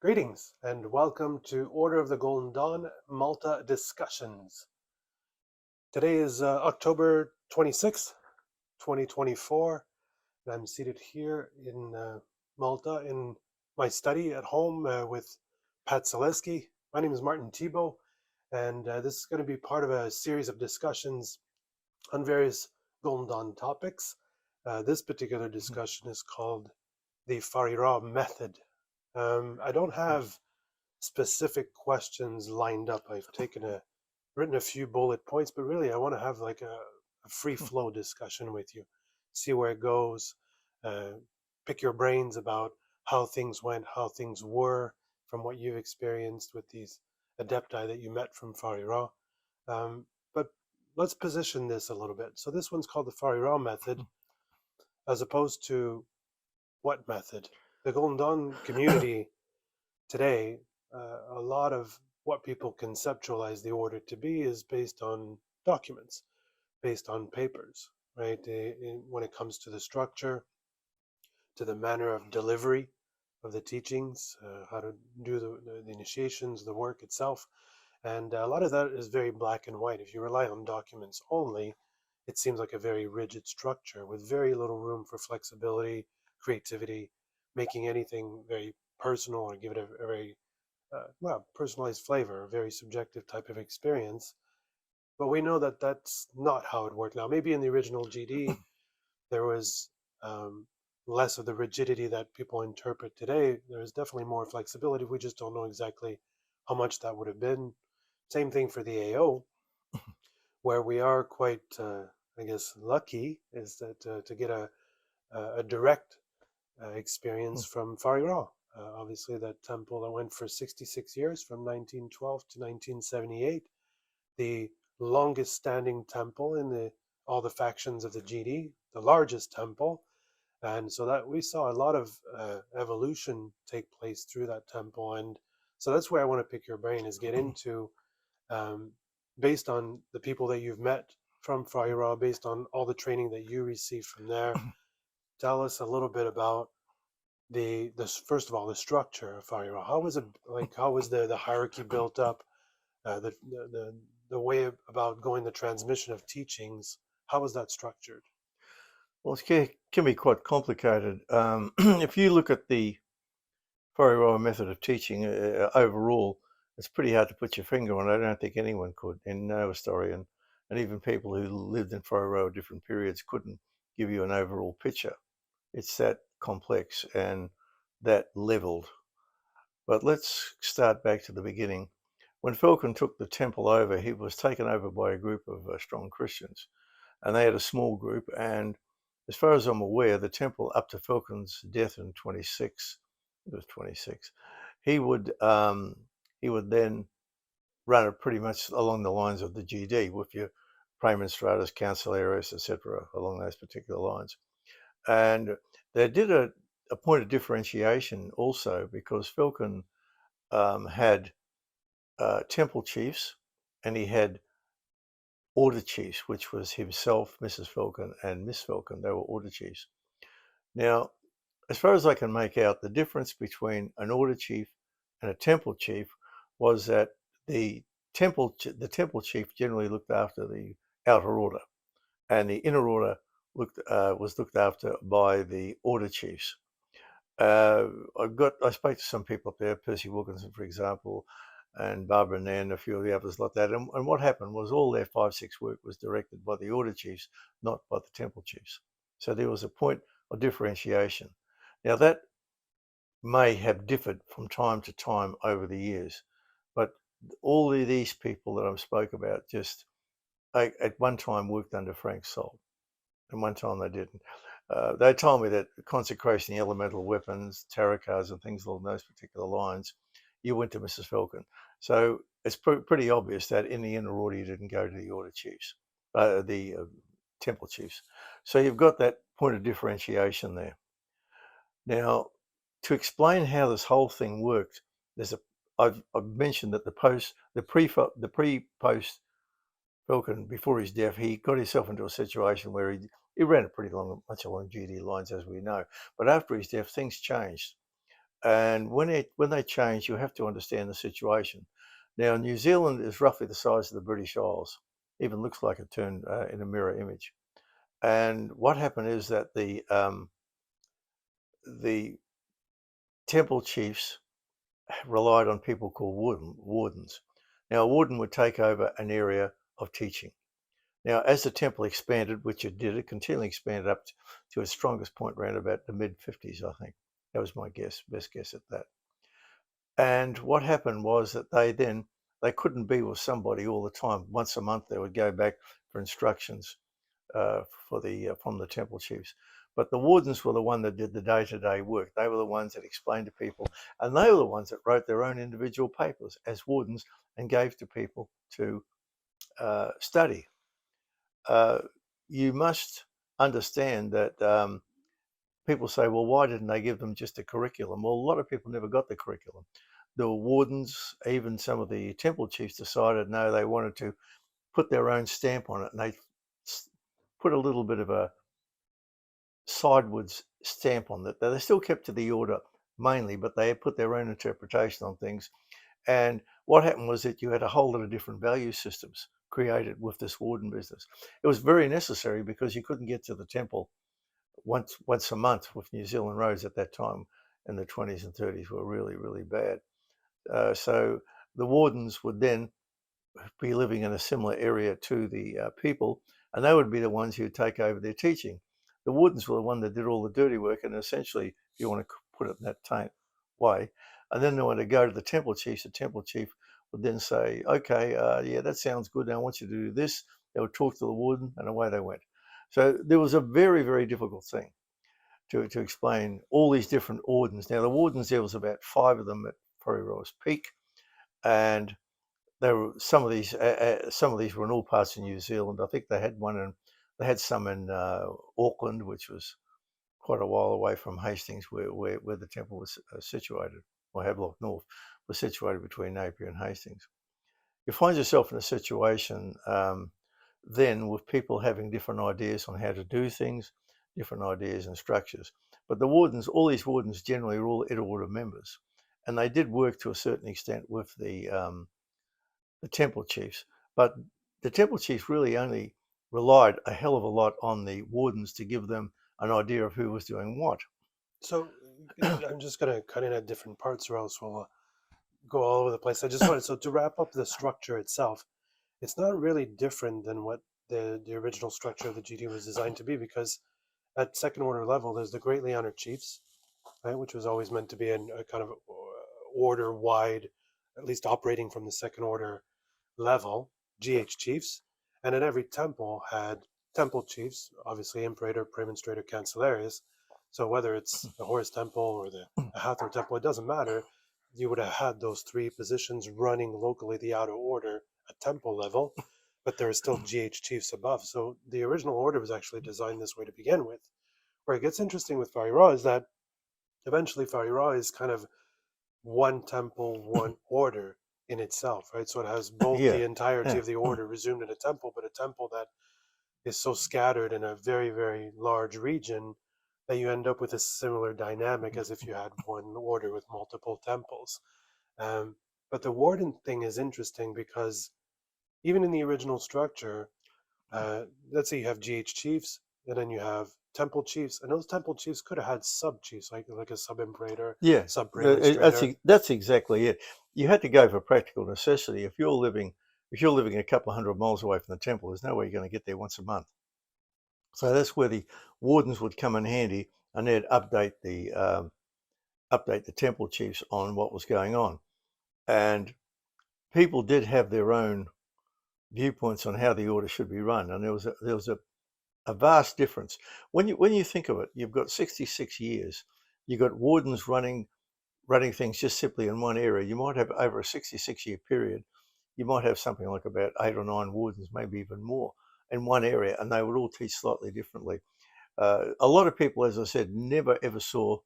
Greetings and welcome to Order of the Golden Dawn Malta Discussions. Today is October 26th, 2024, and I'm seated here in Malta in my study at home with Pat Zalewski. My name is Martin Thibeault, and this is going to be part of a series of discussions on various Golden Dawn topics. This particular discussion is called the Farira method. I don't have specific questions lined up. I've written a few bullet points, but really I want to have like a free flow discussion with you, see where it goes, pick your brains about how things went, how things were from what you've experienced with these adepti that you met from Farira. But let's position this a little bit. So this one's called the Farira method, as opposed to what method? The Golden Dawn community today, a lot of what people conceptualize the order to be is based on documents, based on papers, right? When it comes to the structure, to the manner of delivery of the teachings, how to do the initiations, the work itself. And a lot of that is very black and white. If you rely on documents only, it seems like a very rigid structure with very little room for flexibility, creativity, making anything very personal or give it a very personalized flavor, a very subjective type of experience. But we know that that's not how it worked. Now, maybe in the original GD, there was less of the rigidity that people interpret today. There is definitely more flexibility. We just don't know exactly how much that would have been. Same thing for the AO, where we are quite, I guess, lucky is that to get a direct experience from Farira. Obviously, that temple that went for 66 years from 1912 to 1978, the longest standing temple in all the factions of the GD, the largest temple. And so that we saw a lot of evolution take place through that temple. And so that's where I want to pick your brain is get into, based on the people that you've met from Farira, based on all the training that you received from there, tell us a little bit about this first of all, the structure of Farira. How was it like? How was the hierarchy built up? The way about going the transmission of teachings. How was that structured? Well, it can be quite complicated. If you look at the Whare method of teaching overall, it's pretty hard to put your finger on it. I don't think anyone could, and no historian, and even people who lived in Whare at different periods couldn't give you an overall picture. It's that complex and that leveled. But let's start back to the beginning. When Falcon took the temple over, he was taken over by a group of strong Christians, and they had a small group. And as far as I'm aware, the temple up to Falcon's death in 26, it was 26, he would then run it pretty much along the lines of the GD with your praemonstratus, councilarius, etc., along those particular lines. And they did a point of differentiation also because Falcon had temple chiefs and he had order chiefs, which was himself, Mrs. Falcon, and Miss Falcon. They were order chiefs. Now, as far as I can make out, the difference between an order chief and a temple chief was that the temple chief generally looked after the outer order, and the inner order was looked after by the order chiefs. I spoke to some people up there, Percy Wilkinson, for example, and Barbara Nan, a few of the others like that. And what happened was all their 5-6 work was directed by the order chiefs, not by the temple chiefs. So there was a point of differentiation. Now that may have differed from time to time over the years, but all of these people that I spoke about just at one time worked under Frank Sol, and one time they didn't. They told me that consecration, the elemental weapons, tarot cards, and things along those particular lines, you went to Mrs. Falcon. So it's pretty obvious that in the inner order, you didn't go to the order chiefs, the temple chiefs. So you've got that point of differentiation there. Now, to explain how this whole thing worked, I've mentioned that the pre-post Falcon, before his death, he got himself into a situation where he ran it pretty much along GD lines, as we know. But after his death, things changed. And when they change, you have to understand the situation. Now, New Zealand is roughly the size of the British Isles, even looks like it turned in a mirror image. And what happened is that the temple chiefs relied on people called wardens. Now, a warden would take over an area of teaching. Now, as the temple expanded, which it did, it continually expanded up to its strongest point around about the mid-50s, I think. That was my best guess at that. And what happened was that they couldn't be with somebody all the time. Once a month, they would go back for instructions from the temple chiefs. But the wardens were the one that did the day-to-day work. They were the ones that explained to people, and they were the ones that wrote their own individual papers as wardens and gave to people to study. You must understand that people say, well, why didn't they give them just a curriculum? Well, a lot of people never got the curriculum. The wardens, even some of the temple chiefs decided, no, they wanted to put their own stamp on it, and they put a little bit of a sidewards stamp on it. They still kept to the order mainly, but they put their own interpretation on things. And what happened was that you had a whole lot of different value systems created with this warden business. It was very necessary because you couldn't get to the temple once a month with New Zealand roads at that time in the 20s and 30s were really, really bad. So the wardens would then be living in a similar area to the people, and they would be the ones who would take over their teaching. The wardens were the one that did all the dirty work, and essentially, if you want to put it in that way, and then they want to go to the temple chief would then say, okay, yeah, that sounds good. Now I want you to do this. They would talk to the warden, and away they went. So there was a very, very difficult thing to explain all these different wardens. Now the wardens, there was about 5 of them at Whare's peak, and there were some of these were in all parts of New Zealand. I think they had some in Auckland, which was quite a while away from Hastings, where the temple was situated, or Havelock North was situated between Napier and Hastings. You find yourself in a situation then with people having different ideas on how to do things, different ideas and structures. But all these wardens generally were all Edgewater members, and they did work to a certain extent with the temple chiefs. But the temple chiefs really only relied a hell of a lot on the wardens to give them an idea of who was doing what. So I'm just going to cut in at different parts, or else we'll go all over the place. I just wanted, so to wrap up the structure itself, it's not really different than what the original structure of the GD was designed to be, because at second order level, there's the greatly honored chiefs, right, which was always meant to be a kind of order wide, at least operating from the second order level, GH chiefs. And at every temple had temple chiefs, obviously imperator, praemonstrator, cancellarius. So whether it's the Horus temple or the Hathor temple, it doesn't matter. You would have had those 3 positions running locally the outer order at temple level, but there are still GH chiefs above. So the original order was actually designed this way to begin with. Where it gets interesting with Whare is that eventually Whare is kind of one temple, one order in itself, right? So it has both the entirety of the order resumed in a temple, but a temple that is so scattered in a very, very large region that you end up with a similar dynamic as if you had one order with multiple temples. But the warden thing is interesting because even in the original structure, let's say you have GH chiefs, and then you have temple chiefs, and those temple chiefs could have had sub chiefs, like a sub imperator, sub praemonstrator. That's exactly it. You had to go for practical necessity. If you're living a couple of 100 miles away from the temple, there's no way you're going to get there once a month. So that's where the wardens would come in handy, and they'd update the temple chiefs on what was going on. And people did have their own viewpoints on how the order should be run, and there was a vast difference. When you think of it, you've got 66 years. You've got wardens running things just simply in one area. You might have, over a 66-year period, you might have something like about 8 or 9 wardens, maybe even more, in one area, and they would all teach slightly differently. A lot of people, as I said, never ever saw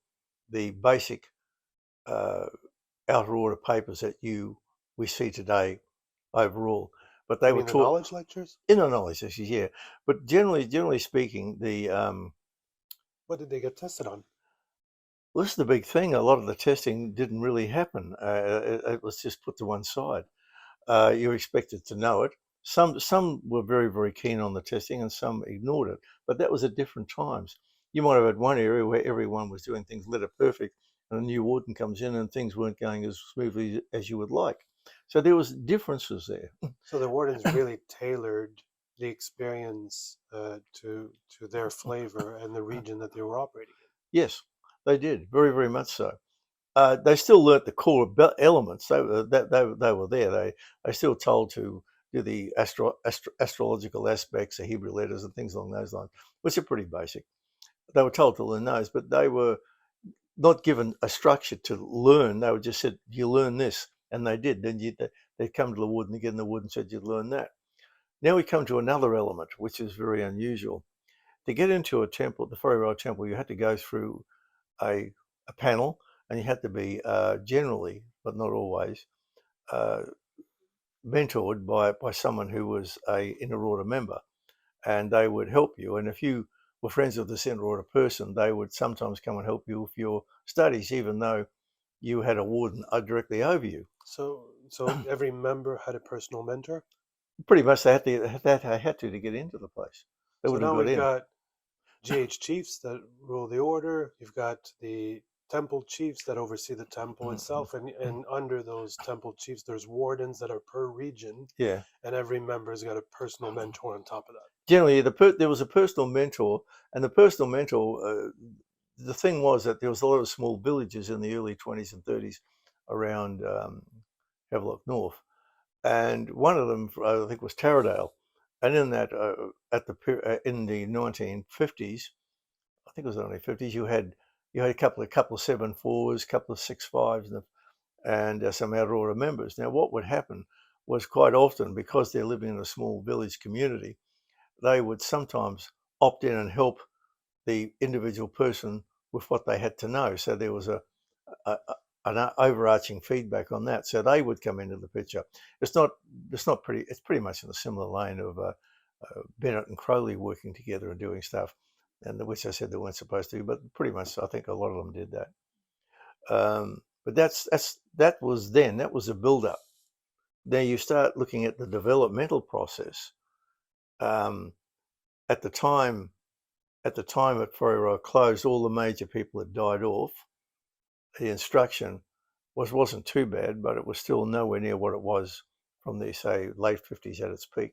the basic outer order papers that we see today overall. But they were taught knowledge lectures. Inner knowledge lectures, yeah. But generally speaking, the what did they get tested on? Well, this is the big thing. A lot of the testing didn't really happen. It was just put to one side. You're expected to know it. Some were very, very keen on the testing and some ignored it. But that was at different times. You might have had one area where everyone was doing things letter perfect and a new warden comes in and things weren't going as smoothly as you would like. So there was differences there. So the wardens really tailored the experience to their flavor and the region that they were operating in. Yes, they did. Very, very much so. They still learnt the core elements. They were there. They still told to do the astrological aspects, the Hebrew letters, and things along those lines, which are pretty basic. They were told to learn those, but they were not given a structure to learn. They were just said, "You learn this," and they did. Then they'd come to the warden again. The warden said, "You learn that." Now we come to another element, which is very unusual. To get into a temple, the Whare temple, you had to go through a, a panel, and you had to be generally, but not always, uh, mentored by someone who was a inner order member, and they would help you. And if you were friends with this inner order person, they would sometimes come and help you with your studies, even though you had a warden directly over you. So every member had a personal mentor. Pretty much, they had to get into the place. They So wouldn't now have got we've in. got GH chiefs that rule the order. You've got the temple chiefs that oversee the temple itself, and under those temple chiefs, there's wardens that are per region, Yeah. and every member's got a personal mentor on top of that. Generally, there was a personal mentor, and the personal mentor. The thing was that there was a lot of small villages in the early 20s and 30s around Havelock North, and one of them I think was Taradale, and in that in the 1950s, I think it was the 1950s, you had a couple of 7/4s, couple of 6/5s, and some outer order members. Now, what would happen was quite often, because they're living in a small village community, they would sometimes opt in and help the individual person with what they had to know. So there was a an overarching feedback on that. So they would come into the picture. It's not pretty. It's pretty much in a similar lane of Bennett and Crowley working together and doing stuff, and which I said they weren't supposed to, but pretty much I think a lot of them did that. But that was then. That was a build up. Now you start looking at the developmental process. Um, at the time, at Whare closed, all the major people had died off. The instruction wasn't too bad, but it was still nowhere near what it was from the, say, late 50s at its peak,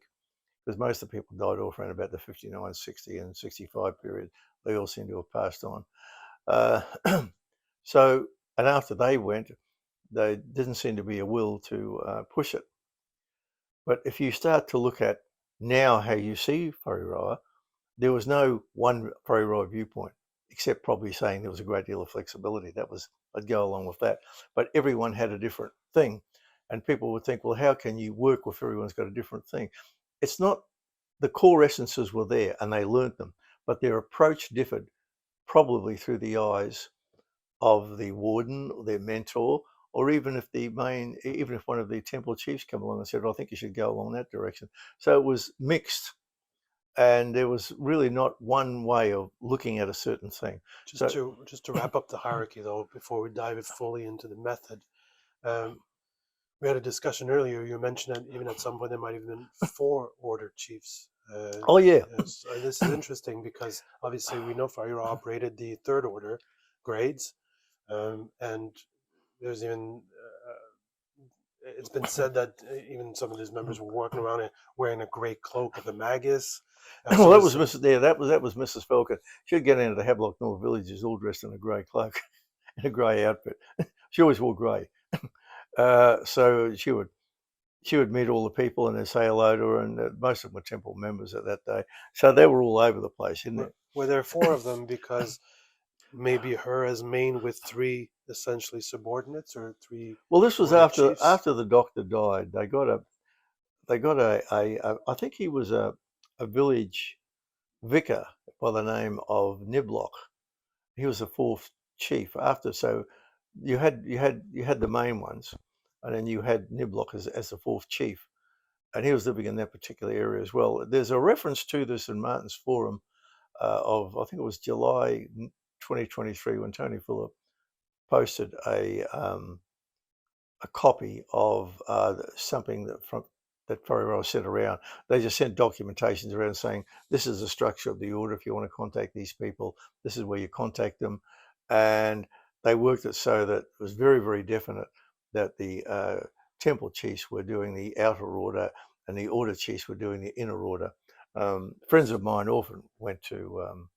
because most of the people died off around about the 59, 60 and 65 period. They all seem to have passed on. Uh, so, and after they went, there didn't seem to be a will to push it. But if you start to look at now how you see Whare, there was no one Whare viewpoint, except probably saying there was a great deal of flexibility. I'd go along with that. But everyone had a different thing. And people would think, well, how can you work if everyone's got a different thing? It's not, the core essences were there and they learnt them, but their approach differed, probably through the eyes of the warden or their mentor, or even if one of the temple chiefs come along and said, I think you should go along that direction. So it was mixed. And there was really not one way of looking at a certain thing. Just to wrap up the hierarchy, though, before we dive it fully into the method, we had a discussion earlier. You mentioned that even at some point there might have been 4 order chiefs. Oh yeah, Yes, this is interesting because obviously we know Whare operated the third order grades, and there's even it's been said that even some of his members were walking around wearing a gray cloak of the magus. well that was Mrs. Yeah, that was Mrs. Falcon. She'd get into the Havelock North villages all dressed in a grey cloak and a grey outfit. She always wore grey. So she would meet all the people and they'd say hello to her, and most of them were temple members at that day. So they were all over the place, isn't it? Were there 4 of them because maybe her as main with 3 essentially subordinates or 3? Well, this was order chiefs? after the doctor died. They got I think he was a village vicar by the name of Niblock. He was the 4th chief after. So you had the main ones, and then you had Niblock as the 4th chief, and he was living in that particular area as well. There's a reference to this in Martin's Forum of, I think it was July 2023, when Tony Phillip posted a copy of something that Whare sent around. They just sent documentations around saying, this is the structure of the order. If you want to contact these people, this is where you contact them. And they worked it so that it was very, very definite that the temple chiefs were doing the outer order and the order chiefs were doing the inner order. Friends of mine often went to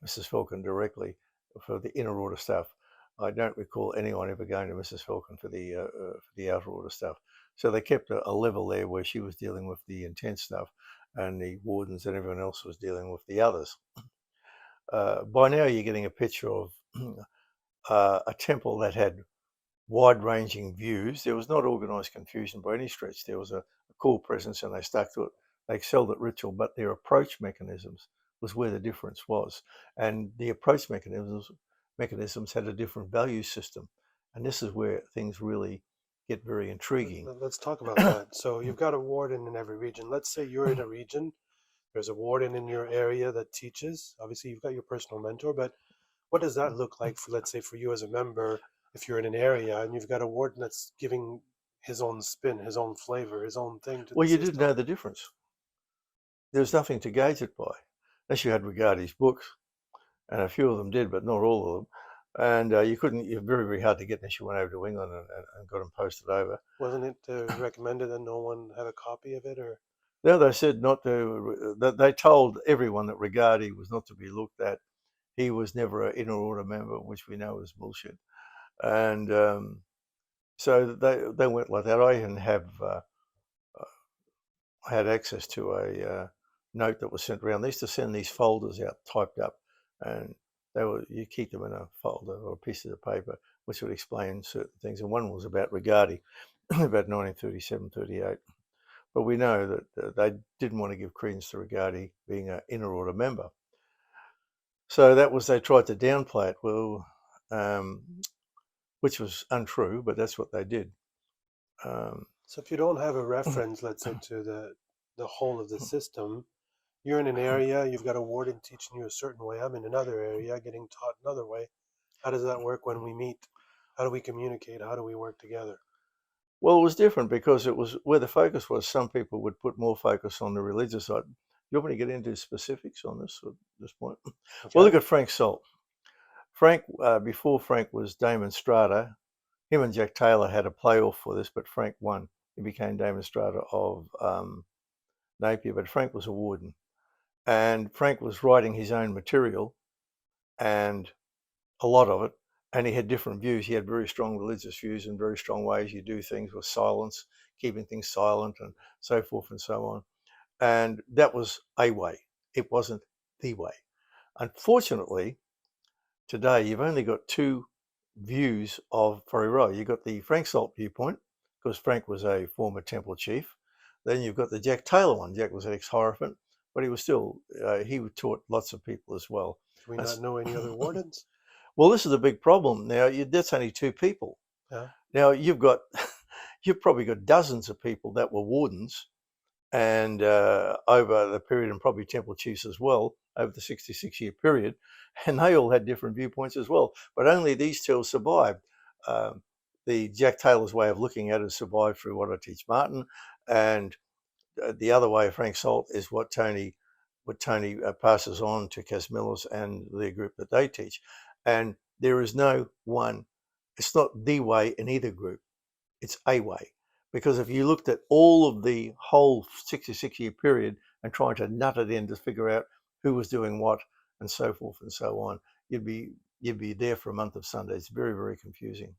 Mrs. Falcon directly for the inner order stuff. I don't recall anyone ever going to Mrs. Falcon for the outer order stuff. So they kept a level there where she was dealing with the intense stuff, and the wardens and everyone else was dealing with the others. By now, you're getting a picture of a temple that had wide-ranging views. There was not organised confusion by any stretch. There was a core presence, and they stuck to it. They excelled at ritual, but their approach mechanisms was where the difference was. And the approach mechanisms had a different value system. And this is where things really get very intriguing. Let's talk about that. So you've got a warden in every region. Let's say you're in a region. There's a warden in your area that teaches. Obviously, you've got your personal mentor, but what does that look like for, let's say, for you as a member, if you're in an area and you've got a warden that's giving his own spin, his own flavor, his own thing to Well, the you system? didn't know the difference. There was nothing to gauge it by, unless you had Rigardi's books, and a few of them did, but not all of them. And you couldn't, you're very, very hard to get unless you went over to England and got them posted over. Wasn't it recommended that no one have a copy of it, or? No, they said not to, they told everyone that Rigardi was not to be looked at. He was never an inner order member, which we know is bullshit. And so they went like that. I even had access to a note that was sent around. They used to send these folders out typed up, and you keep them in a folder or a piece of paper which would explain certain things. And one was about Rigardi, about 1937, 38. But we know that they didn't want to give credence to Rigardi being an inner order member. So they tried to downplay it, well, which was untrue, but that's what they did. So if you don't have a reference, let's say, to the whole of the system, you're in an area, you've got a warden teaching you a certain way, I'm in another area getting taught another way. How does that work when we meet? How do we communicate? How do we work together? Well, it was different because it was where the focus was. Some people would put more focus on the religious side. You want me to get into specifics on this at this point? Okay. Well, look at Frank Salt. Frank, before Frank was Damon Strata, him and Jack Taylor had a playoff for this, but Frank won. He became Damon Strata of Napier, but Frank was a warden. And Frank was writing his own material, and a lot of it, and he had different views. He had very strong religious views and very strong ways you do things with silence, keeping things silent and so forth and so on. And that was a way. It wasn't the way. Unfortunately, today you've only got two views of Whare. You've got the Frank Salt viewpoint, because Frank was a former temple chief. Then you've got the Jack Taylor one. Jack was an ex-Hierophant, but he was still, he taught lots of people as well. Do we not know any other wardens? Well, this is a big problem. Now, that's only two people. Yeah. Now, you've probably got dozens of people that were wardens, and over the period, and probably temple chiefs as well, over the 66-year period, and they all had different viewpoints as well. But only these two survived. The Jack Taylor's way of looking at it survived through what I teach Martin, and the other way, Frank Salt, is what Tony passes on to Casmillis and the group that they teach. And there is no one, it's not the way in either group, it's a way. Because if you looked at all of the whole 66-year period and trying to nut it in to figure out who was doing what and so forth and so on, you'd be there for a month of Sundays. It's very, very confusing.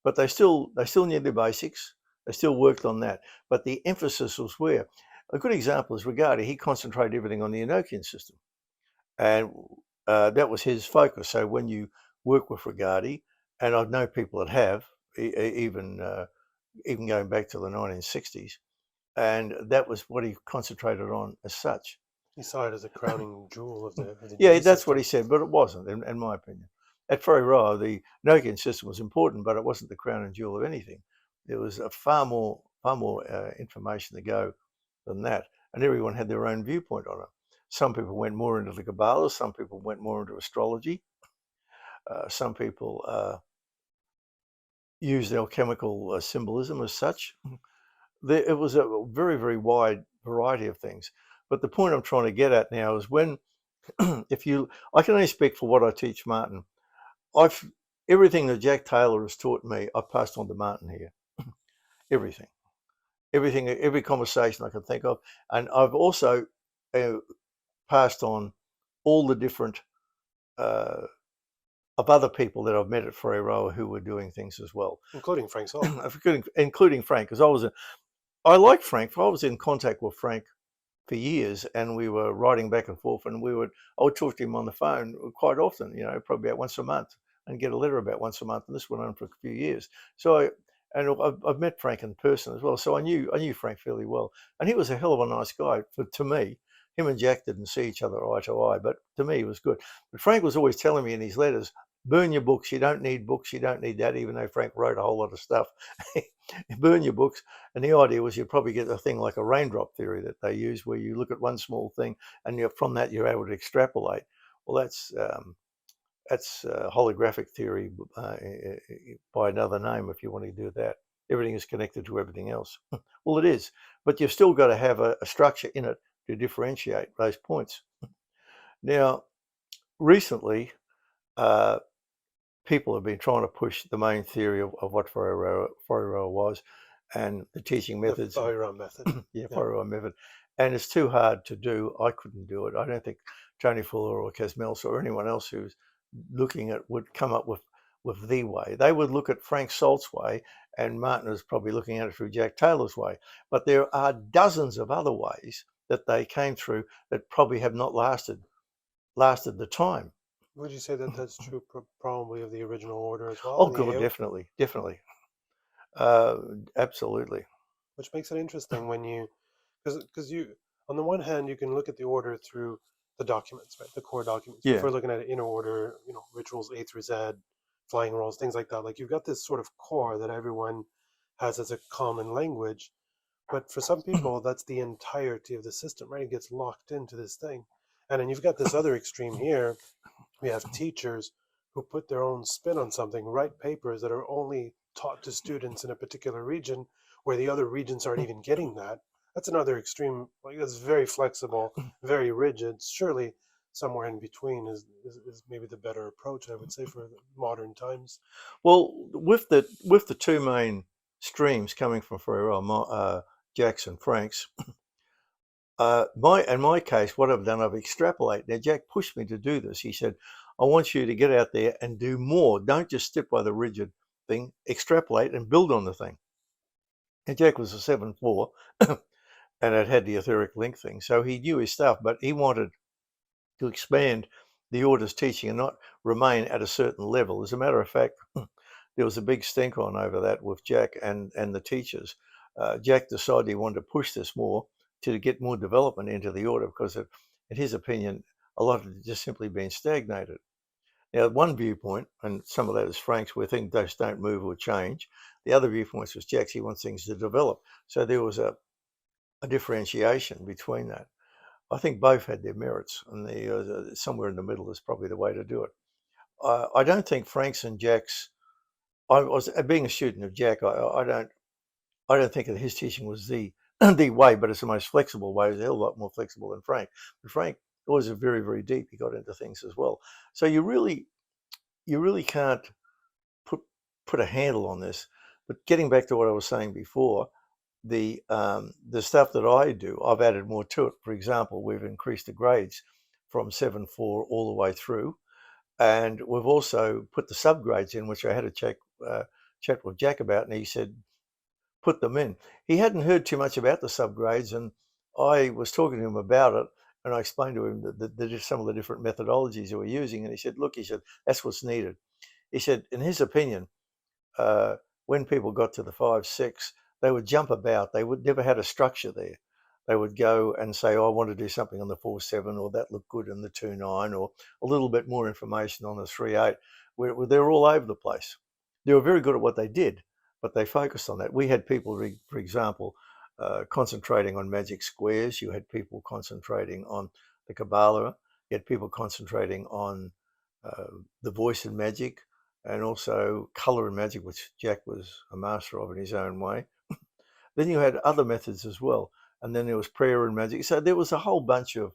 But they still knew the basics. They still worked on that. But the emphasis was where? A good example is Rigardi. He concentrated everything on the Enochian system. And that was his focus. So when you work with Rigardi, and I know people that have, even going back to the 1960s, and that was what he concentrated on as such. He saw it as a crowning jewel of the yeah, that's what he said, but it wasn't, in my opinion. At Whare, the Enochian system was important, but it wasn't the crown and jewel of anything. There was a far more information to go than that, and everyone had their own viewpoint on it. Some people went more into the Kabbalah, some people went more into astrology, some people used alchemical symbolism as such. It was a very, very wide variety of things. But the point I'm trying to get at now is when, I can only speak for what I teach Martin. I've everything that Jack Taylor has taught me, I've passed on to Martin here. Everything, every conversation I can think of, and I've also uh, passed on all the different uh, of other people that I've met at Ferrero who were doing things as well, including Frank Salt. including Frank, because I like Frank. I was in contact with Frank for years, and we were writing back and forth, and I would talk to him on the phone quite often, probably about once a month, and get a letter about once a month, and this went on for a few years. I've met Frank in person as well, so I knew Frank fairly well, and he was a hell of a nice guy to me. Him and Jack didn't see each other eye to eye, but to me he was good. But Frank was always telling me in his letters, burn your books, you don't need books, you don't need that, even though Frank wrote a whole lot of stuff. Burn your books. And the idea was you'd probably get a thing like a raindrop theory that they use, where you look at one small thing and from that you're able to extrapolate. Well, that's holographic theory by another name, if you want to do that. Everything is connected to everything else. Well, it is, but you've still got to have a structure in it to differentiate those points. Now, recently, people have been trying to push the main theory of what Ferrero was and the teaching methods. The Ferrero method. Yeah, Ferrero method. And it's too hard to do. I couldn't do it. I don't think Tony Fuller or Casmels or anyone else who's looking at would come up with the way. They would look at Frank Salt's way, and Martin is probably looking at it through Jack Taylor's way. But there are dozens of other ways that they came through that probably have not lasted the time. Would you say that that's true probably of the original order as well? Oh, God, definitely. Absolutely. Which makes it interesting when because on the one hand, you can look at the order through the documents, right? The core documents. Yeah. If we're looking at it in order, rituals A through Z, flying rolls, things like that. Like you've got this sort of core that everyone has as a common language. But for some people, that's the entirety of the system, right? It gets locked into this thing. And then you've got this other extreme here. We have teachers who put their own spin on something, write papers that are only taught to students in a particular region where the other regions aren't even getting that. That's another extreme, like that's very flexible, very rigid. Surely somewhere in between is maybe the better approach, I would say, for modern times. Well, with the two main streams coming from Ferrero, Jack's and Frank's, in my case, what I've done, I've extrapolated. Now, Jack pushed me to do this. He said, I want you to get out there and do more. Don't just stick by the rigid thing, extrapolate and build on the thing. And Jack was a 7-4 and it had the etheric link thing. So he knew his stuff, but he wanted to expand the order's teaching and not remain at a certain level. As a matter of fact, there was a big stink on over that with Jack and the teachers. Jack decided he wanted to push this more to get more development into the order because, in his opinion, a lot of it just simply been stagnated. Now, one viewpoint, and some of that is Frank's, where things just don't move or change. The other viewpoint was Jack's. He wants things to develop. So there was a differentiation between that. I think both had their merits, and somewhere in the middle is probably the way to do it. I don't think Frank's and Jack's. I was being a student of Jack. I don't think that his teaching was the way, but it's the most flexible way. It's a hell of a lot more flexible than Frank. But Frank was very, very deep. He got into things as well. So you really can't put a handle on this. But getting back to what I was saying before, the stuff that I do, I've added more to it. For example, we've increased the grades from 7-4 all the way through, and we've also put the subgrades in, which I had a chat with Jack about, and he said put them in. He hadn't heard too much about the subgrades, and I was talking to him about it, and I explained to him that some of the different methodologies that we're using, and he said, look, that's what's needed. He said, in his opinion, when people got to the 5-6, they would jump about. They would never had a structure there. They would go and say, I want to do something on the 4-7, or that looked good in the 2-9, or a little bit more information on the 3-8. Where they were all over the place. They were very good at what they did, but they focused on that. We had people, for example, concentrating on magic squares. You had people concentrating on the Kabbalah. You had people concentrating on the voice and magic. and also colour and magic, which Jack was a master of in his own way. Then you had other methods as well, and then there was prayer and magic. So there was a whole bunch of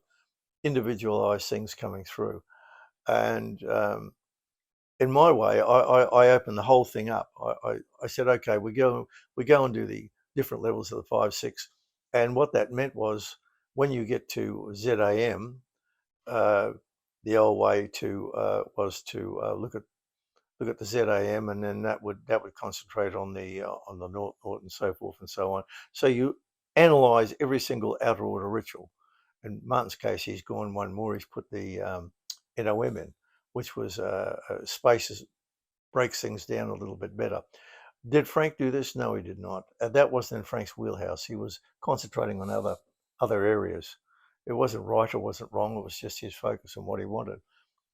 individualised things coming through, and in my way, I opened the whole thing up. I said, okay, we go and do the different levels of the 5-6, and what that meant was when you get to ZAM, the old way to was to look at the ZAM, and then that would concentrate on the North and so forth and so on. So you analyze every single outer order ritual. In Martin's case, he's gone one more. He's put the NOM in, which was spaces, breaks things down a little bit better. Did Frank do this? No, he did not. That wasn't in Frank's wheelhouse. He was concentrating on other areas. It wasn't right or wasn't wrong. It was just his focus on what he wanted.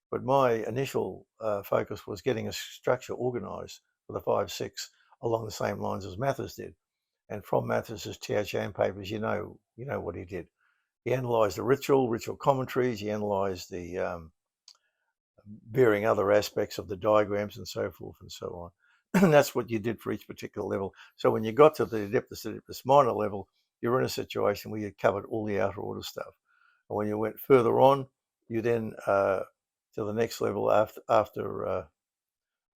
But my initial focus was getting a structure organised for the 5-6 along the same lines as Mathers did. And from Mathers's THM papers, you know what he did. He analysed the ritual commentaries. He analysed the varying other aspects of the diagrams and so forth and so on. And that's what you did for each particular level. So when you got to the Adeptus Adeptus Minor level, you're in a situation where you covered all the outer order stuff. And when you went further on, you then to the next level after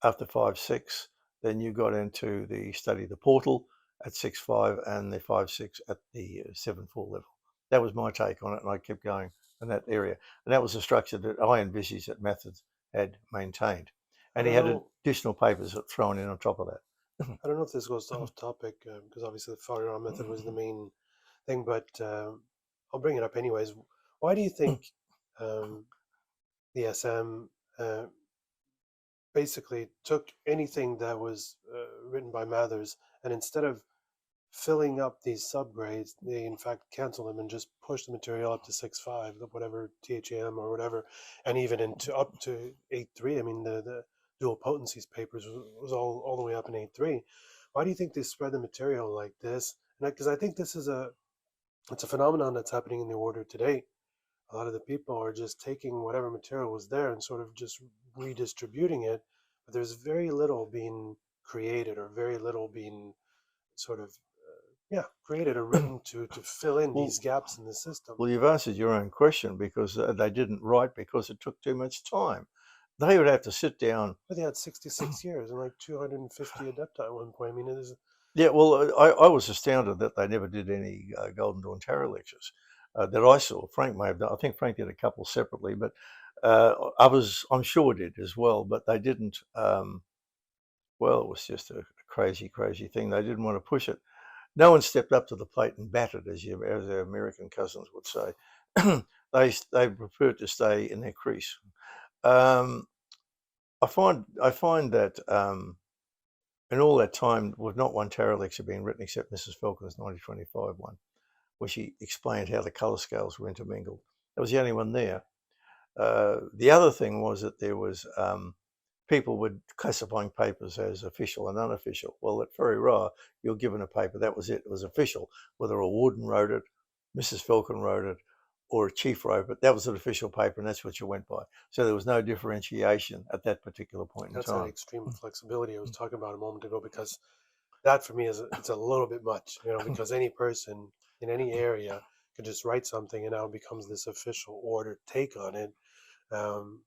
5-6, then you got into the study of the portal at 6-5 and the 5-6 at the 7-4 level. That was my take on it, and I kept going in that area. And that was a structure that I envisaged that Mathers had maintained. And he had additional papers thrown in on top of that. I don't know if this goes off topic, because obviously the Fourier method was the main thing, but I'll bring it up anyways. Why do you think the SM basically took anything that was written by Mathers, and instead of filling up these subgrades, they in fact cancel them and just push the material up to 6.5, whatever THM or whatever, and even into up to 8.3. I mean, the dual potencies papers was all the way up in 8.3. Why do you think they spread the material like this? Because I think this is it's a phenomenon that's happening in the order today. A lot of the people are just taking whatever material was there and sort of just redistributing it, but there's very little being created or very little being sort of created or written to fill in these gaps in the system. Well, you've answered your own question, because they didn't write because it took too much time. They would have to sit down. But they had 66 years and like 250 adepti at one point. I mean, it is. Yeah, well, I was astounded that they never did any Golden Dawn Tarot lectures that I saw. Frank may have done. I think Frank did a couple separately, but others, I'm sure, did as well. But they didn't. Well, it was just a crazy thing. They didn't want to push it. No one stepped up to the plate and batted, as our American cousins would say. They preferred to stay in their crease. I find that in all that time, with not one tarot lecture being written except Mrs. Falcon's 1925 one, where she explained how the colour scales were intermingled. That was the only one there. The other thing was that there was people were classifying papers as official and unofficial. Well, at Ferry Roa, you're given a paper, that was it. It was official. Whether a warden wrote it, Mrs. Falcon wrote it, or a chief wrote it, that was an official paper, and that's what you went by. So there was no differentiation at that particular point in time. That's that extreme flexibility I was talking about a moment ago, because that for me it's a little bit much, because any person in any area could just write something and now it becomes this official order take on it.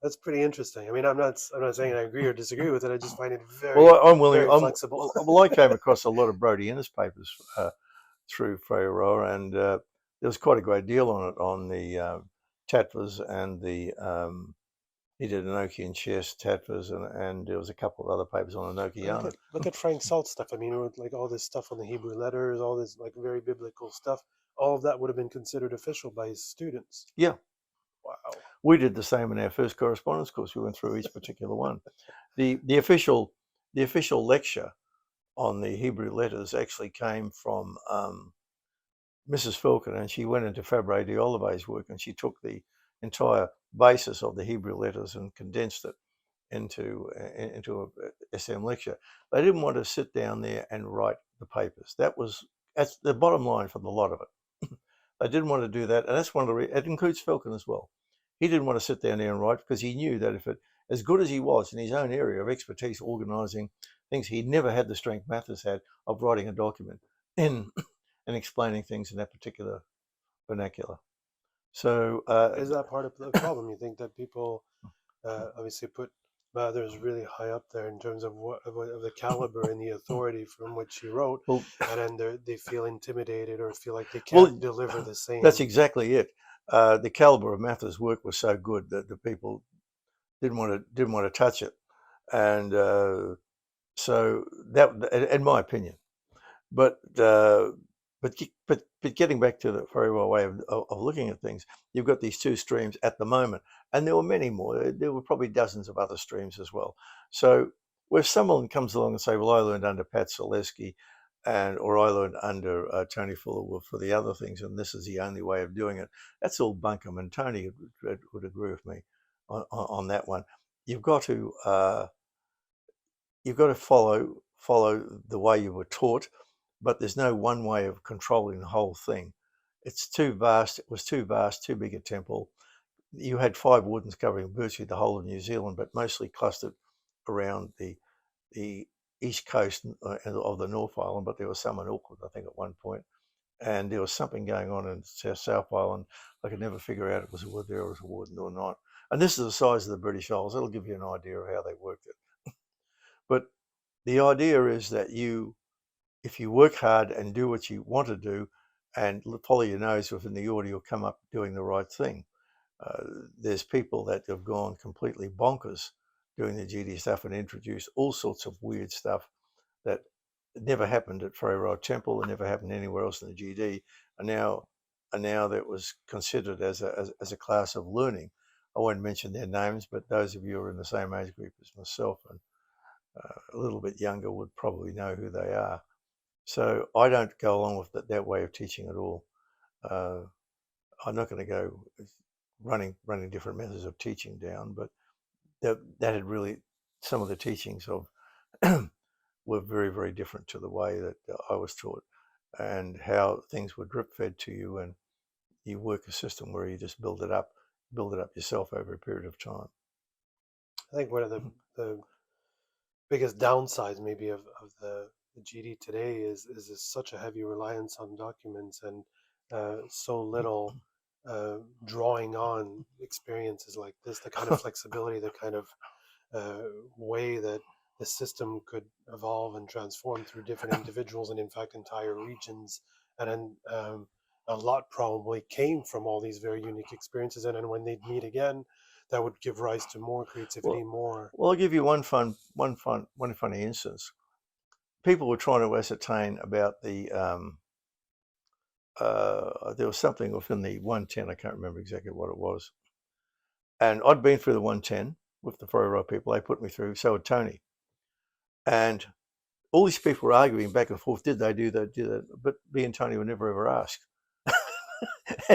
That's pretty interesting. I mean, I'm not saying I agree or disagree with it. I just find it very, I'm flexible. Well, I came across a lot of Brody Ennis papers through Freire, and there was quite a great deal on it, on the Tattvas and the he did Enoki and Chess Tattvas, and there was a couple of other papers on Enoki. Look at Frank Salt's stuff. I mean, like all this stuff on the Hebrew letters, all this like very biblical stuff. All of that would have been considered official by his students. Yeah. Wow. We did the same in our first correspondence course. We went through each particular one. The official lecture on the Hebrew letters actually came from Mrs. Falcon, and she went into Fabre d'Olive's work, and she took the entire basis of the Hebrew letters and condensed it into a SM lecture. They didn't want to sit down there and write the papers. That's the bottom line for the lot of it. They didn't want to do that, and that's one of the it includes Falcon as well. He didn't want to sit down there and write, because he knew that as good as he was in his own area of expertise, organising things, he never had the strength Mathis had of writing a document in and explaining things in that particular vernacular. So Is that part of the problem? You think that people obviously put Mathers really high up there in terms of of the caliber and the authority from which he wrote, well, and then they feel intimidated or feel like they can't well, deliver the that's same. exactly it. The caliber of Mathis' work was so good that the people didn't want to touch it, and so that, in my opinion. But but getting back to the very well way of looking at things, you've got these two streams at the moment, and there were many more. There were probably dozens of other streams as well. So where someone comes along and say, "Well, I learned under Pat Zalewski," or I learned under Tony Fuller for the other things, and this is the only way of doing it. That's all bunkum, and Tony would agree with me on that one. You've got to follow the way you were taught, but there's no one way of controlling the whole thing. It's too vast. It was too vast, too big a temple. You had 5 wardens covering virtually the whole of New Zealand, but mostly clustered around the east coast of the North Island. But there was some in Auckland, I think, at one point, and there was something going on in South Island. I could never figure out if it was a warden there or was a warden or not. And this is the size of the British Isles. It'll give you an idea of how they worked it. But the idea is that if you work hard and do what you want to do and follow your nose within the order, you'll come up doing the right thing. There's people that have gone completely bonkers doing the GD stuff and introduced all sorts of weird stuff that never happened at Whare Temple and never happened anywhere else in the GD, and now that was considered as a class of learning. I won't mention their names, but those of you who are in the same age group as myself and a little bit younger would probably know who they are. So I don't go along with that way of teaching at all. I'm not going to go running different methods of teaching down, but that had really, some of the teachings of were very, very different to the way that I was taught, and how things were drip fed to you, and you work a system where you just build it up yourself over a period of time. I think one of the biggest downsides maybe of the GD today is such a heavy reliance on documents and so little drawing on experiences like this, the kind of flexibility, the kind of way that the system could evolve and transform through different individuals and in fact entire regions. And then a lot probably came from all these very unique experiences, and then when they'd meet again, that would give rise to more creativity, more. Well, I'll give you one funny instance. People were trying to ascertain about the there was something within the 110. I can't remember exactly what it was, and I'd been through the 110 with the Whare people. They put me through. So had Tony, and all these people were arguing back and forth. Did they do that? Did that? But me and Tony were never ever asked.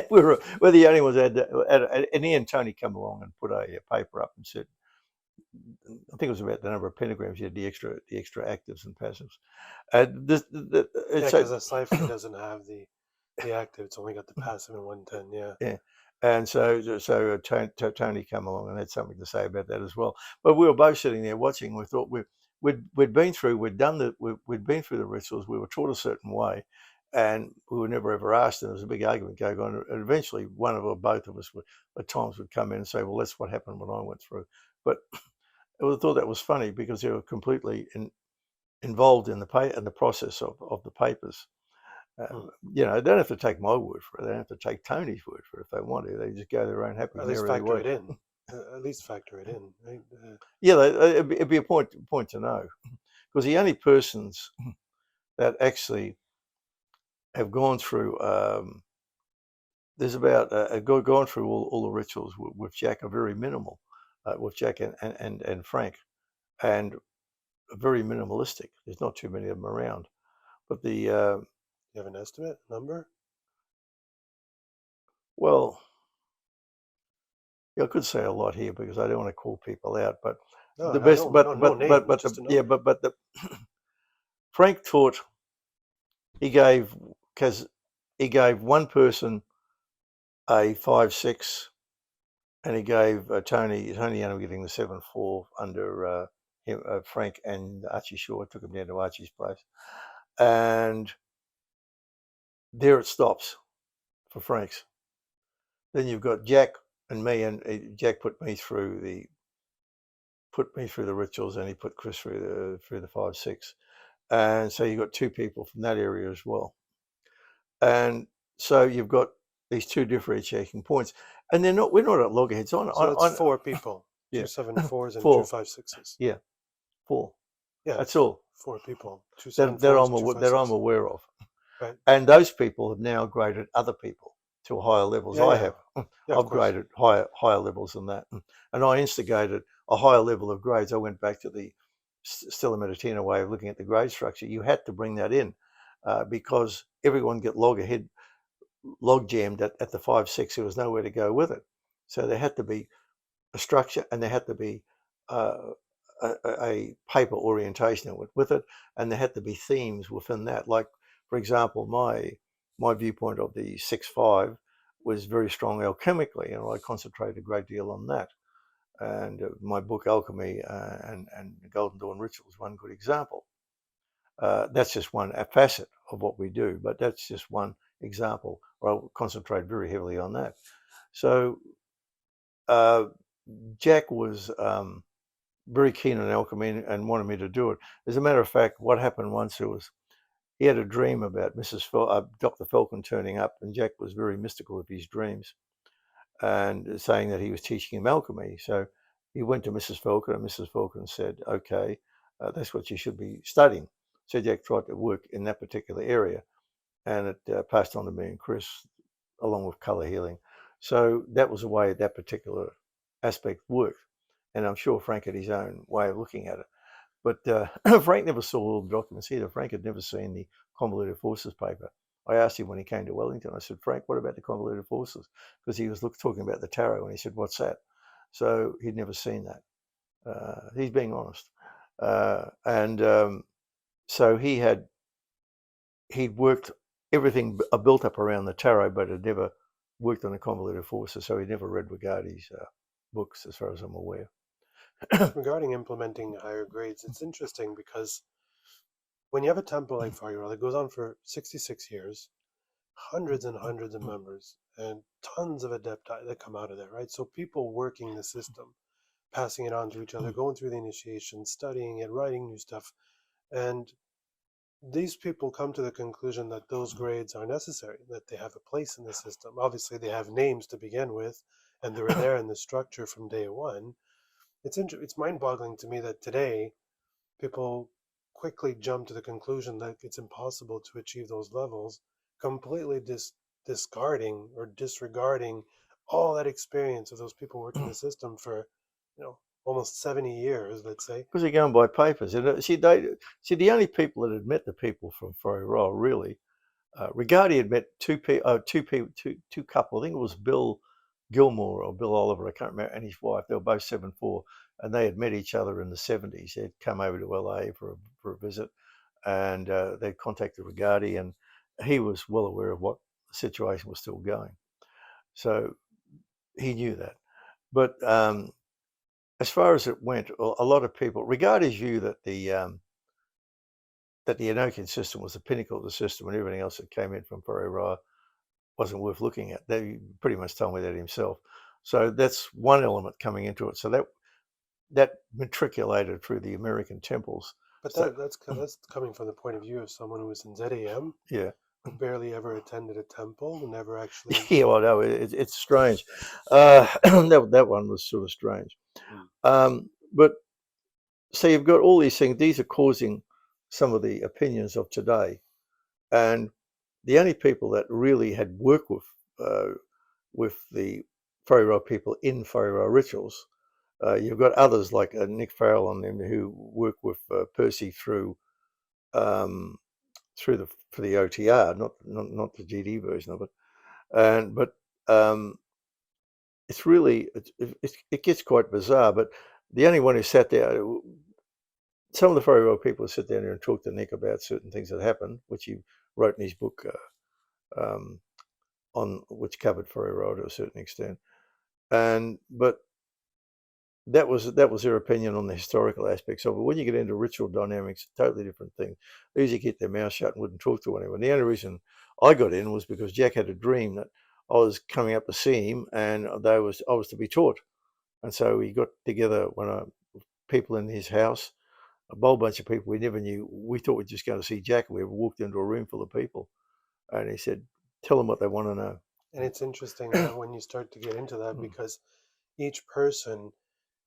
we're the only ones that had. And he and Tony come along and put a paper up and said, I think it was about the number of pentagrams you had, the extra actives and passives. Because a cipher doesn't have the active; it's only got the passive in 110. Yeah. Yeah. And so Tony come along and had something to say about that as well. But we were both sitting there watching. We thought we'd been through we'd been through the rituals. We were taught a certain way, and we were never ever asked. And there was a big argument going on. And eventually, one of or both of us at times would come in and say, "Well, that's what happened when I went through." But I thought that was funny because they were completely involved in the process of the papers. They don't have to take my word for it. They don't have to take Tony's word for it if they want to. They just go their own happy. At least factor it in. At least factor it in. Right? Yeah, it'd be a point to know, because the only persons that actually have gone through there's about gone through all the rituals with Jack are very minimal, with Jack and Frank, and very minimalistic. There's not too many of them around, but the you have an estimate number? Well, yeah, I could say a lot here because I don't want to call people out, but the best, but Frank taught. He gave one person a 5/6 and he gave Tony ended up getting the 7-4 under Frank and Archie Shaw. Took him down to Archie's place, and there it stops for Frank's. Then you've got Jack and me, and Jack put me through the rituals, and he put Chris through the 5-6, and so you've got two people from that area as well, and so you've got these two differentiating points, and we're not at loggerheads on. So it's four people, yeah. 2 7-4s and Four. 2 5-6s. Yeah, four. Yeah, That's all. Four people, 2 That 7-4s, that I'm aware of. Right. And those people have now graded other people to higher levels. Yeah, I yeah. have. Yeah, I've graded higher levels than that, and I instigated a higher level of grades. I went back to the Stella Matutina way of looking at the grade structure. You had to bring that in because everyone get log jammed at the 5-6. There was nowhere to go with it, so there had to be a structure, and there had to be a paper orientation with it, and there had to be themes within that. Like, for example, my viewpoint of the 6-5 was very strong alchemically, and I concentrated a great deal on that. And my book Alchemy and Golden Dawn Ritual is one good example. That's just one facet of what we do, but that's just one example where I'll concentrate very heavily on that. So Jack was very keen on alchemy and wanted me to do it. As a matter of fact, what happened once, he had a dream about Dr. Falcon turning up, and Jack was very mystical of his dreams and saying that he was teaching him alchemy. So he went to Mrs. Falcon, and Mrs. Falcon said, okay, that's what you should be studying. So Jack tried to work in that particular area, and it passed on to me and Chris, along with colour healing. So that was the way that particular aspect worked. And I'm sure Frank had his own way of looking at it. But Frank never saw all the documents either. Frank had never seen the convoluted forces paper. I asked him when he came to Wellington, I said, Frank, what about the convoluted forces? Because he was talking about the tarot, and he said, what's that? So he'd never seen that. He's being honest. So he'd worked everything built up around the tarot, but had never worked on the convoluted forces, so he never read Regardie's books, as far as I'm aware. Regarding implementing higher grades, it's interesting because when you have a temple like Whare that goes on for 66 years, hundreds and hundreds of members, and tons of adepti that come out of there, right? So people working the system, passing it on to each other, going through the initiation, studying it, writing new stuff, and these people come to the conclusion that those grades are necessary, that they have a place in the system. Obviously, they have names to begin with, and they were there in the structure from day one. It's mind-boggling to me that today people quickly jump to the conclusion that it's impossible to achieve those levels, completely discarding or disregarding all that experience of those people working the system for, almost 70 years, let's say. Because they're going by papers. And see, the only people that had met the people from Whare really, Regardie had met two couple. I think it was Bill Gilmore or Bill Oliver, I can't remember, and his wife. They were both 7-4, and they had met each other in the 70s. They'd come over to LA for a visit, and they'd contacted Regardie, and he was well aware of what the situation was still going. So he knew that. But as far as it went, a lot of people, Regardie's view that the Enochian system was the pinnacle of the system, and everything else that came in from Whare wasn't worth looking at. They pretty much told me that himself. So that's one element coming into it. So that matriculated through the American temples. But that's coming from the point of view of someone who was in ZAM. Yeah. Who barely ever attended a temple, who never actually. Yeah, well, no, it's strange. That one was sort of strange. But so you've got all these things. These are causing some of the opinions of today, and the only people that really had worked with the Whare people in Whare rituals, you've got others like Nick Farrell on them who work with Percy through for the OTR, not the GD version of it, but it's really it gets quite bizarre. But the only one who sat there, some of the Whare people sit down there and talk to Nick about certain things that happened, which he wrote in his book on which covered Whare to a certain extent. But that was their opinion on the historical aspects of it. When you get into ritual dynamics, a totally different thing. They usually keep their mouth shut and wouldn't talk to anyone. The only reason I got in was because Jack had a dream that I was coming up to see him, and I was to be taught. And so we got together people in his house, a whole bunch of people we never knew. We thought we'd just go to see Jack, and we walked into a room full of people, and he said, "Tell them what they want to know." And it's interesting when you start to get into that, because each person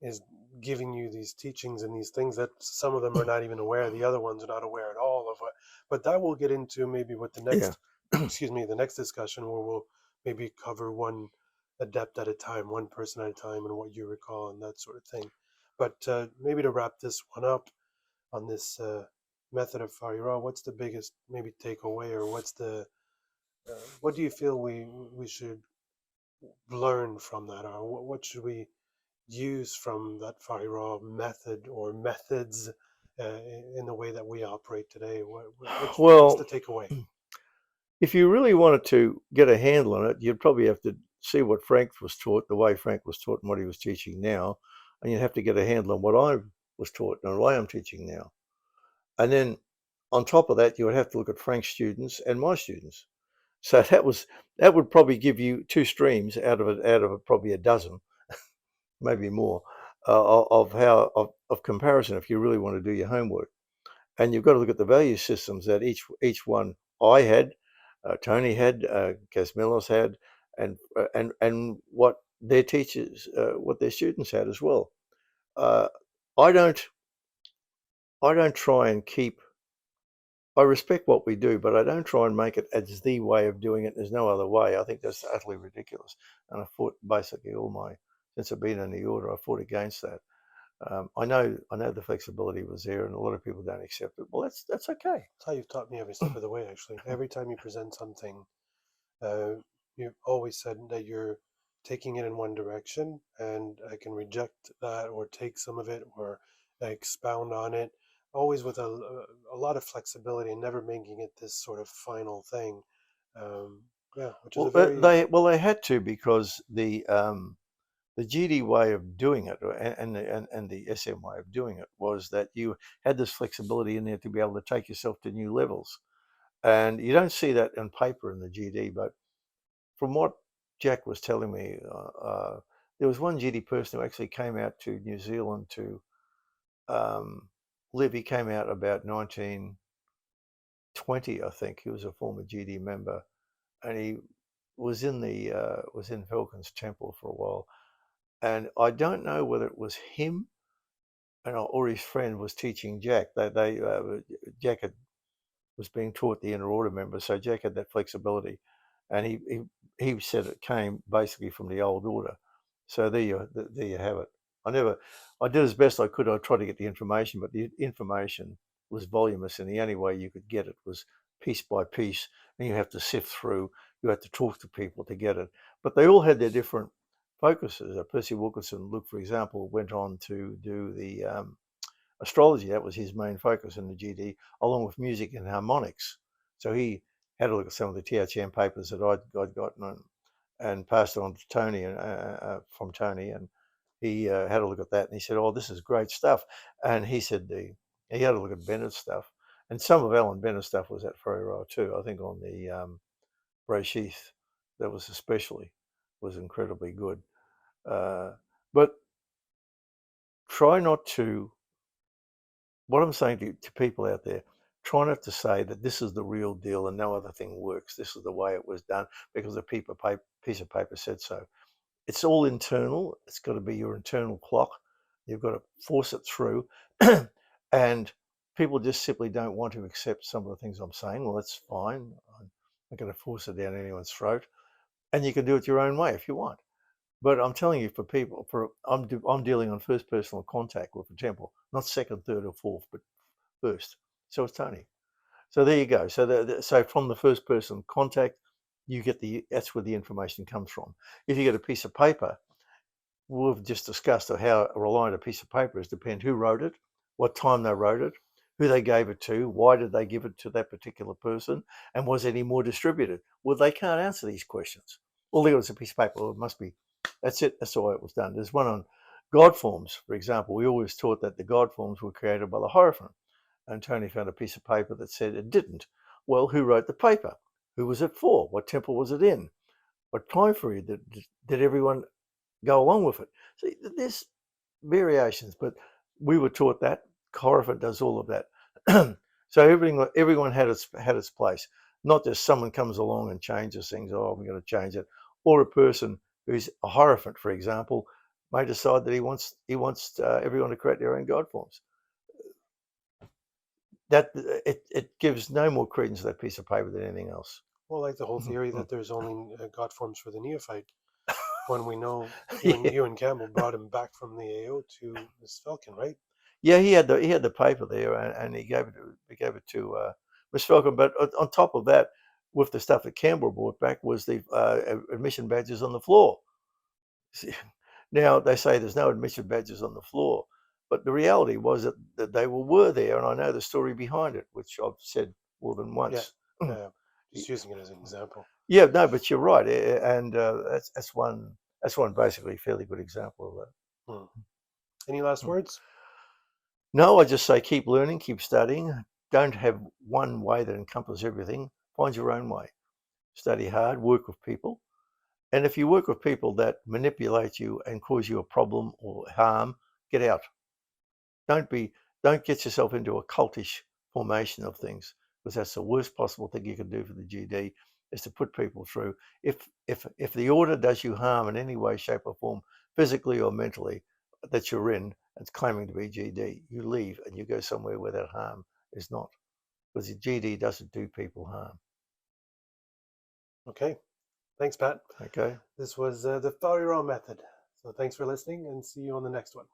is giving you these teachings and these things that some of them are not even aware, the other ones are not aware at all of what. But that we'll get into maybe with the Yeah. next, excuse me, the next discussion, where we'll maybe cover one adept at a time, one person at a time, and what you recall and that sort of thing. But maybe to wrap this one up on this method of Farira, what's the biggest maybe takeaway, or what do you feel we should learn from that, or what should we use from that Farira method or methods in the way that we operate today? What's Well, the takeaway? if you really wanted to get a handle on it, you'd probably have to see what Frank was taught, the way Frank was taught, and what he was teaching now, and you'd have to get a handle on what I was taught and the way I'm teaching now. And then on top of that, you would have to look at Frank's students and my students. So that would probably give you two streams out of probably a dozen, maybe more, of comparison if you really want to do your homework. And you've got to look at the value systems that each one I had, Tony had, Casmillos had, and what their teachers, what their students had as well. Uh, I don't try and keep. I respect what we do, but I don't try and make it as the way of doing it. There's no other way. I think that's utterly ridiculous. And I fought basically since I've been in the order, I fought against that. I know the flexibility was there, and a lot of people don't accept it. Well, that's okay. That's how you've taught me every step of the way, actually. Every time you present something, uh, you've always said that you're taking it in one direction, and I can reject that or take some of it or expound on it, always with a lot of flexibility and never making it this sort of final thing. Um, yeah, which is a Well, very they had to, because the GD way of doing it, and the SM way of doing it, was that you had this flexibility in there to be able to take yourself to new levels. And you don't see that on paper in the GD, but from what Jack was telling me, there was one GD person who actually came out to New Zealand to live. He came out about 1920, I think. He was a former GD member, and he was in Falcon's Temple for a while. And I don't know whether it was him or his friend was teaching Jack. Jack was being taught the inner order members, so Jack had that flexibility, and he said it came basically from the old order. So there you have it. I did as best I could. I tried to get the information, but the information was voluminous, and the only way you could get it was piece by piece, and you have to sift through. You had to talk to people to get it, but they all had their different focuses. Percy Wilkinson, Luke, for example, went on to do the astrology. That was his main focus in the GD, along with music and harmonics. So he had a look at some of the THM papers that I'd gotten and passed it on to Tony from Tony, and he had a look at that, and he said, "Oh, this is great stuff." And he said he had a look at Bennett's stuff, and some of Alan Bennett's stuff was at Ferrero too. I think on the Bray Sheath, that was incredibly good. But try not to. What I'm saying to people out there, try not to say that this is the real deal and no other thing works. This is the way it was done because a piece of paper said so. It's all internal. It's got to be your internal clock. You've got to force it through. And people just simply don't want to accept some of the things I'm saying. Well, that's fine. I'm not going to force it down anyone's throat. And you can do it your own way if you want. But I'm telling you, I'm dealing on first personal contact with the temple, not second, third, or fourth, but first. So it's Tony. So there you go. So from the first person contact, that's where the information comes from. If you get a piece of paper, we've just discussed how reliant a piece of paper is. Depend who wrote it, what time they wrote it, who they gave it to, why did they give it to that particular person, and was any more distributed? Well, they can't answer these questions. All they got is a piece of paper. Well, it must be That's it. That's the way it was done. There's one on God forms, for example. We always taught that the God forms were created by the Hierophant. And Tony found a piece of paper that said it didn't. Well, who wrote the paper? Who was it for? What temple was it in? What time period did everyone go along with it? See, there's variations, but we were taught that. Hierophant does all of that. So everyone had its place. Not just someone comes along and changes things. Oh, I'm going to change it, or a person who's a Hierophant, for example, may decide that he wants everyone to create their own God forms. That it gives no more credence to that piece of paper than anything else. Well, like the whole theory that there's only God forms for the neophyte, when we know Yeah. you and Campbell brought him back from the AO to Miss Falcon, right? Yeah, he had the paper there, and he gave it to Miss Falcon. But on top of that, with the stuff that Campbell brought back, was the admission badges on the floor. See, now they say there's no admission badges on the floor, but the reality was that they were there, and I know the story behind it, which I've said more than once. Just using it as an example. Yeah, no, but you're right, and that's one basically fairly good example of that. Any last words? No, I just say keep learning, keep studying. Don't have one way that encompasses everything. Find your own way. Study hard, work with people. And if you work with people that manipulate you and cause you a problem or harm, get out. Don't get yourself into a cultish formation of things, because that's the worst possible thing you can do for the GD, is to put people through. If the order does you harm in any way, shape, or form, physically or mentally, that you're in, and claiming to be GD, you leave and you go somewhere where that harm is not, because the GD doesn't do people harm. Okay. Thanks, Pat. Okay. This was the Whare method. So thanks for listening, and see you on the next one.